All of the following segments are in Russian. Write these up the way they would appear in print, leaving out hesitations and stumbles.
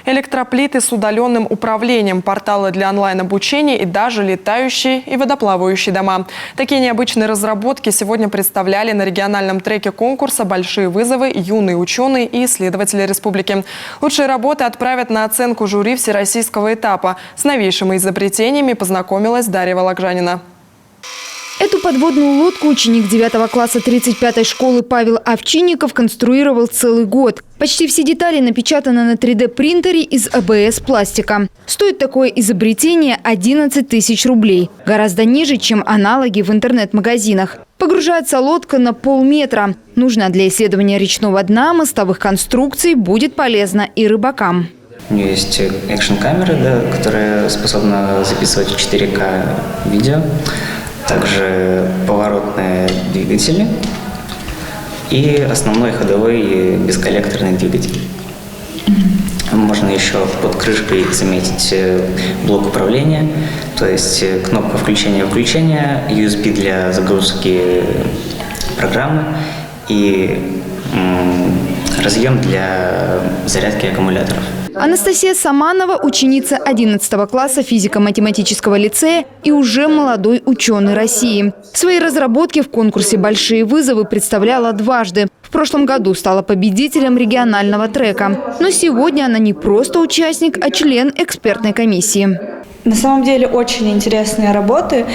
Электроплиты с удаленным управлением, порталы для онлайн-обучения и даже летающие и водоплавающие дома. Такие необычные разработки сегодня представляли на региональном треке конкурса «Большие вызовы. Юные ученые и исследователи республики». Лучшие работы отправят на оценку жюри всероссийского этапа. С новейшими изобретениями познакомилась Дарья Вологжанина. Эту подводную лодку ученик 9 класса 35-й школы Павел Овчинников конструировал целый год. Почти все детали напечатаны на 3D-принтере из АБС-пластика. Стоит такое изобретение 11 тысяч рублей. Гораздо ниже, чем аналоги в интернет-магазинах. Погружается лодка на полметра. Нужна для исследования речного дна, мостовых конструкций, будет полезно и рыбакам. У нее есть экшн-камера, которая способна записывать в 4К видео. Также поворотные двигатели и основной ходовой бесколлекторный двигатель. Можно еще под крышкой заметить блок управления, то есть кнопка включения-выключения, USB для загрузки программы и разъем для зарядки аккумуляторов. Анастасия Саманова – ученица 11 класса физико-математического лицея и уже молодой ученый России. Свои разработки в конкурсе «Большие вызовы» представляла дважды. В прошлом году стала победителем регионального трека. Но сегодня она не просто участник, а член экспертной комиссии. На самом деле очень интересные работы.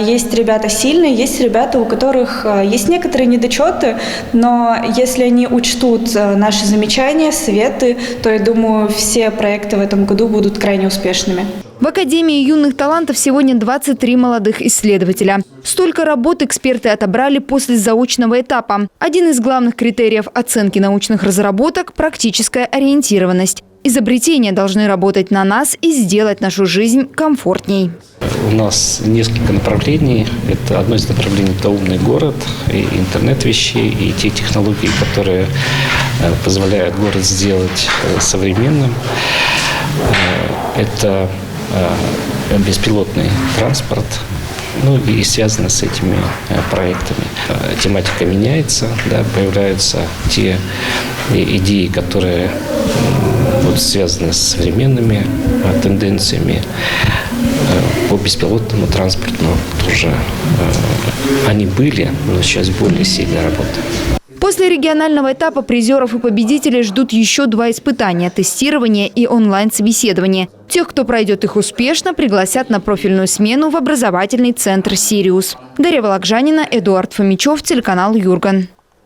Есть ребята сильные, есть ребята, у которых есть некоторые недочеты, но если они учтут наши замечания, советы, то, я думаю, все проекты в этом году будут крайне успешными. В Академии юных талантов сегодня 23 молодых исследователя. Столько работ эксперты отобрали после заочного этапа. Один из главных критериев оценки научных разработок – практическая ориентированность. Изобретения должны работать на нас и сделать нашу жизнь комфортней. У нас несколько направлений. Это одно из направлений – это умный город, и интернет вещей, и те технологии, которые позволяют город сделать современным. Это беспилотный транспорт, и связано с этими проектами. Тематика меняется, появляются те идеи, которые связаны с современными тенденциями. По беспилотному транспорту тоже они были, но сейчас более сильно работают. После регионального этапа призеров и победителей ждут еще 2 испытания – тестирование и онлайн-собеседование. Тех, кто пройдет их успешно, пригласят на профильную смену в образовательный центр «Сириус». Дарья Вологжанина, Эдуард Фомичев, телеканал «Юрган».